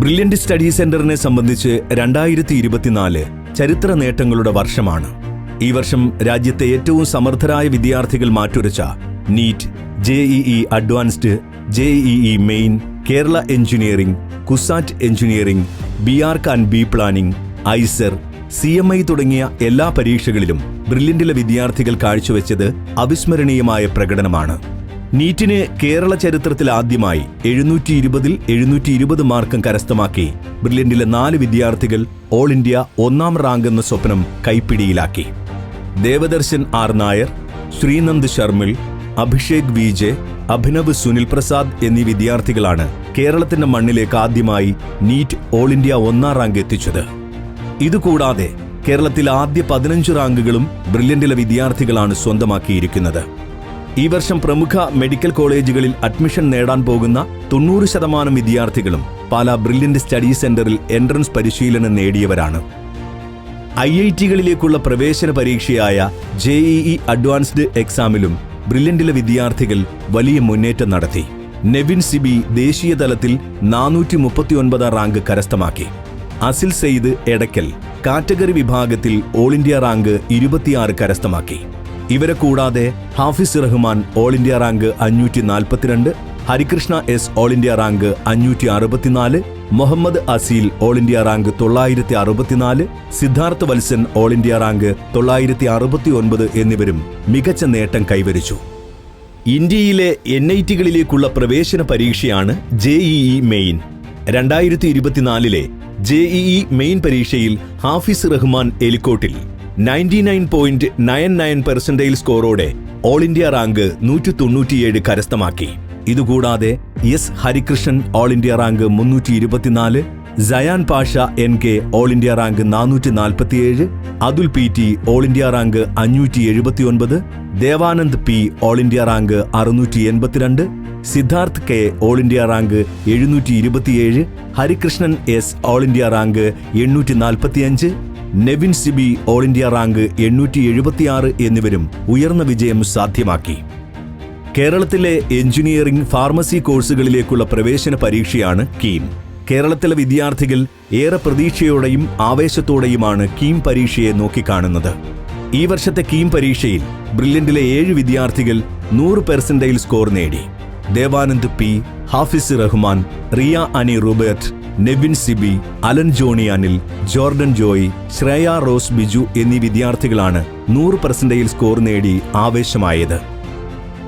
Brilliant study സെന്ററിനെ സംബന്ധിച്ച് 2024 ചരിത്ര നേട്ടങ്ങളുടെ വർഷമാണ്. ഈ വർഷം രാജ്യത്തെ ഏറ്റവും സമർത്ഥരായ വിദ്യാർത്ഥികൾ മാറ്റുരച്ച NEET, JEE advanced, JEE main, Kerala engineering, CUSAT engineering, BARC and B planning, IISER, CMI തുടങ്ങിയ എല്ലാ പരീക്ഷകളിലും ബ്രില്യന്റിലെ വിദ്യാർത്ഥികൾ കാഴ്ചവെച്ചത് അവിസ്മരണീയമായ പ്രകടനമാണ്. നീറ്റിന് കേരള ചരിത്രത്തിൽ ആദ്യമായി 720-ൽ 720 മാർക്കും കരസ്ഥമാക്കി ബ്രില്യന്റിലെ 4 വിദ്യാർത്ഥികൾ ഓൾ ഇന്ത്യ 1ാം റാങ്ക് എന്ന സ്വപ്നം കൈപ്പിടിയിലാക്കി. ദേവദർശൻ R. നായർ, ശ്രീനന്ദ് ശർമിൾ, അഭിഷേക് VJ, അഭിനവ് സുനിൽ പ്രസാദ് എന്നീ വിദ്യാർത്ഥികളാണ് കേരളത്തിന്റെ മണ്ണിലേക്ക് ആദ്യമായി നീറ്റ് ഓൾ ഇന്ത്യ 1ാം റാങ്ക് എത്തിച്ചത്. ഇതുകൂടാതെ കേരളത്തിൽ ആദ്യ 15 റാങ്കുകളും ബ്രില്യന്റിലെ വിദ്യാർത്ഥികളാണ് സ്വന്തമാക്കിയിരിക്കുന്നത്. ഈ വർഷം പ്രമുഖ മെഡിക്കൽ കോളേജുകളിൽ അഡ്മിഷൻ നേടാൻ പോകുന്ന 90% വിദ്യാർത്ഥികളും പാലാ ബ്രില്യന്റ് സ്റ്റഡി സെന്ററിൽ എൻട്രൻസ് പരിശീലനം നേടിയവരാണ്. IIT-കളിലേക്കുള്ള പ്രവേശന പരീക്ഷയായ JEE അഡ്വാൻസ്ഡ് എക്സാമിലും ബ്രില്യന്റിലെ വിദ്യാർത്ഥികൾ വലിയ മുന്നേറ്റം നടത്തി. നെവിൻ സിബി ദേശീയ തലത്തിൽ 439 റാങ്ക് കരസ്ഥമാക്കി. അസിൽ സെയ്ദ് എടക്കൽ കാറ്റഗറി വിഭാഗത്തിൽ ഓൾ ഇന്ത്യ റാങ്ക് 26 കരസ്ഥമാക്കി. ഇവരെ കൂടാതെ Hafiz Rahman all India rank 542, Harikrishna S all India rank 564, Muhammad Aseel all India rank 964, Siddharth Valsan all India rank 969 എന്നിവരും മികച്ച നേട്ടം കൈവരിച്ചു. ഇന്ത്യയിലെ NIT-കളിലേക്കുള്ള പ്രവേശന പരീക്ഷയാണ് JEE മെയിൻ. 2024 JEE മെയിൻ പരീക്ഷയിൽ ഹാഫിസ് റഹ്മാൻ എലിക്കോട്ടിൽ 99.99% സ്കോറോടെ ഓൾ ഇന്ത്യ റാങ്ക് 197 കരസ്ഥമാക്കി. ഇതുകൂടാതെ S Harikrishnan all India rank 324, Sayan Pasha NK all India rank 447, Athul PT all India rank 579, Devanand P all India rank 682, Siddharth K all India rank 727, Harikrishnan S all India rank 845, Nevin Sibi all India rank 876 എന്നിവരും ഉയർന്ന വിജയം സാധ്യമാക്കി. കേരളത്തിലെ engineering, pharmacy കോഴ്സുകളിലേക്കുള്ള പ്രവേശന പരീക്ഷയാണ് കീം. കേരളത്തിലെ വിദ്യാർത്ഥികൾ ഏറെ പ്രതീക്ഷയോടെയും ആവേശത്തോടെയുമാണ് കീം പരീക്ഷയെ നോക്കിക്കാണുന്നത്. ഈ വർഷത്തെ കീം പരീക്ഷയിൽ ബ്രില്യന്റിലെ 7 വിദ്യാർത്ഥികൾ 100% സ്കോർ നേടി. Devanand P, Hafis Rahman, Riya Ani Rubert, Nevin Sibi, Alan Johny Anil, Jordan Joy, Shreya Rose Biju എന്നീ വിദ്യാർത്ഥികളാണ് 100% സ്കോർ നേടി ആവേശമായത്.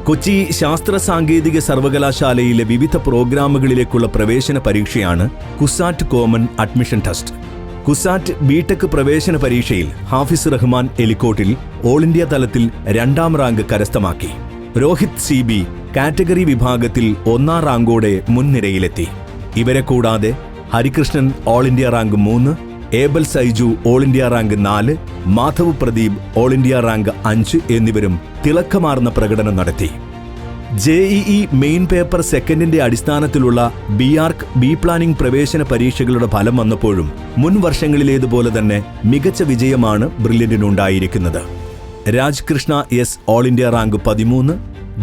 കൊച്ചി ശാസ്ത്ര സാങ്കേതിക സർവകലാശാലയിലെ വിവിധ പ്രോഗ്രാമുകളിലേക്കുള്ള പ്രവേശന പരീക്ഷയാണ് CUSAT common admission test. CUSAT BTech പ്രവേശന പരീക്ഷയിൽ ഹാഫിസ് റഹ്മാൻ എലിക്കോട്ടിൽ ഓൾ ഇന്ത്യ തലത്തിൽ 2ാം റാങ്ക് കരസ്ഥമാക്കി. രോഹിത് CB കാറ്റഗറി വിഭാഗത്തിൽ 1ാം റാങ്കോടെ മുൻനിരയിലെത്തി. ഇവരെ കൂടാതെ Harikrishnan all India rank 3, Abel Saiju all India rank 4, Madhav Pradeep all India rank 5 എന്നിവരും തിളക്കമാർന്ന പ്രകടനം നടത്തി. JEE മെയിൻ പേപ്പർ സെക്കൻഡിന്റെ അടിസ്ഥാനത്തിലുള്ള BARC ബി പ്ലാനിംഗ് പ്രവേശന പരീക്ഷകളുടെ ഫലം വന്നപ്പോഴും മുൻ വർഷങ്ങളിലേതുപോലെ തന്നെ മികച്ച വിജയമാണ് ബ്രില്യന്റിനുണ്ടായിരിക്കുന്നത്. Rajkrishna S all India rank 13,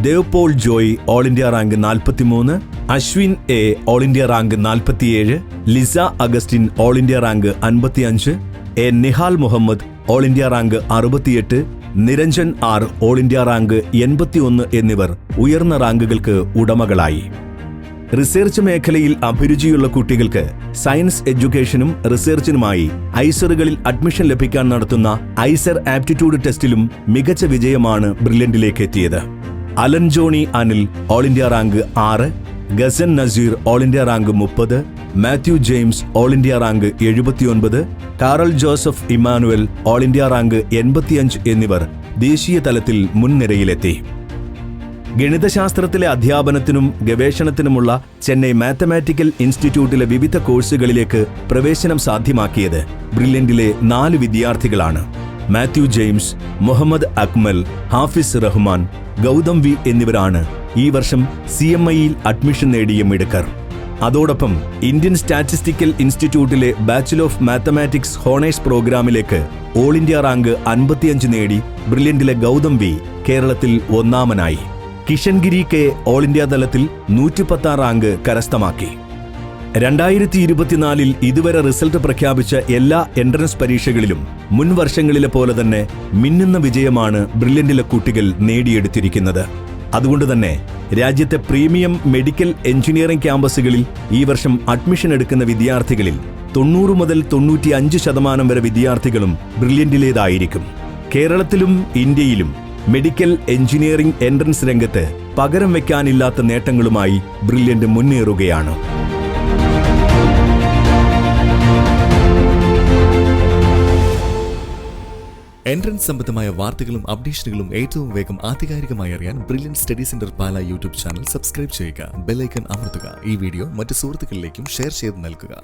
Devpaul Joy all India rank 43, Ashwin A all India rank 47, Lisa Augustine all India rank 55, Nihal Muhammad all India rank 68, Niranjan R all India rank 81 എന്നിവർ ഉയർന്ന റാങ്കുകൾക്ക് ഉടമകളായി. റിസർച്ച് മേഖലയിൽ അഭിരുചിയുള്ള കുട്ടികൾക്ക് സയൻസ് എഡ്യൂക്കേഷനും റിസർച്ചിനുമായി ഐസറുകളിൽ അഡ്മിഷൻ ലഭിക്കാൻ നടത്തുന്ന ഐസർ ആപ്റ്റിറ്റ്യൂഡ് ടെസ്റ്റിലും മികച്ച വിജയമാണ് ബ്രില്യന്റിലേക്ക് എത്തിയത്. Alan Johny Anil all India rank 6, Ghassan Nazeer all India rank 30, Mathew James all India rank 79, Carel Joseph Emmanuel all India rank 85 എന്നിവർ ദേശീയ തലത്തിൽ മുൻനിരയിലെത്തി. ഗണിതശാസ്ത്രത്തിലെ അധ്യാപനത്തിനും ഗവേഷണത്തിനുമുള്ള ചെന്നൈ മാത്തമാറ്റിക്കൽ ഇൻസ്റ്റിറ്റ്യൂട്ടിലെ വിവിധ കോഴ്സുകളിലേക്ക് പ്രവേശനം സാധ്യമാക്കിയത് ബ്രില്യന്റിലെ 4 വിദ്യാർത്ഥികളാണ്. മാത്യു ജെയിംസ്, മുഹമ്മദ് അക്മൽ, ഹാഫിസ് റഹ്മാൻ, ഗൗതം V എന്നിവരാണ് ഈ വർഷം CMI-യിൽ അഡ്മിഷൻ നേടിയ മിടുക്കർ. അതോടൊപ്പം ഇന്ത്യൻ സ്റ്റാറ്റിസ്റ്റിക്കൽ ഇൻസ്റ്റിറ്റ്യൂട്ടിലെ ബാച്ചിലർ ഓഫ് മാത്തമാറ്റിക്സ് ഹോണേഴ്സ് പ്രോഗ്രാമിലേക്ക് ഓൾ ഇന്ത്യ റാങ്ക് 55 നേടി ബ്രില്യന്റിലെ ഗൗതം V കേരളത്തിൽ 1ാമനായി. കിഷൻഗിരി K ഓൾ ഇന്ത്യ തലത്തിൽ 110 റാങ്ക് കരസ്ഥമാക്കി. 2024 ഇതുവരെ റിസൾട്ട് പ്രഖ്യാപിച്ച എല്ലാ എൻട്രൻസ് പരീക്ഷകളിലും മുൻ വർഷങ്ങളിലെ പോലെ തന്നെ മിന്നുന്ന വിജയമാണ് ബ്രില്യന്റിലെ കുട്ടികൾ നേടിയെടുത്തിരിക്കുന്നത്. അതുകൊണ്ട് തന്നെ രാജ്യത്തെ പ്രീമിയം മെഡിക്കൽ എഞ്ചിനീയറിംഗ് ക്യാമ്പസുകളിൽ ഈ വർഷം അഡ്മിഷൻ എടുക്കുന്ന വിദ്യാർത്ഥികളിൽ 90 മുതൽ 95% വരെ വിദ്യാർത്ഥികളും ബ്രില്യന്റിലേതായിരിക്കും. കേരളത്തിലും ഇന്ത്യയിലും മെഡിക്കൽ എഞ്ചിനീയറിംഗ് എൻട്രൻസ് രംഗത്ത് പകരം വയ്ക്കാനില്ലാത്ത നേട്ടങ്ങളുമായി ബ്രില്യന്റ് മുന്നേറുകയാണ്. എൻട്രൻസ് സംബന്ധമായ വാർത്തകളും അപ്ഡേഷനുകളും ഏറ്റവും വേഗം ആധികാരികമായി അറിയാൻ ബ്രില്യന്റ് സ്റ്റഡി സെന്റർ പാല യൂട്യൂബ് ചാനൽ സബ്സ്ക്രൈബ് ചെയ്യുക. ബെൽ ഐക്കൺ അമർത്തുക. ഈ വീഡിയോ മറ്റ് സുഹൃത്തുക്കളിലേക്കും ഷെയർ ചെയ്ത് നൽകുക.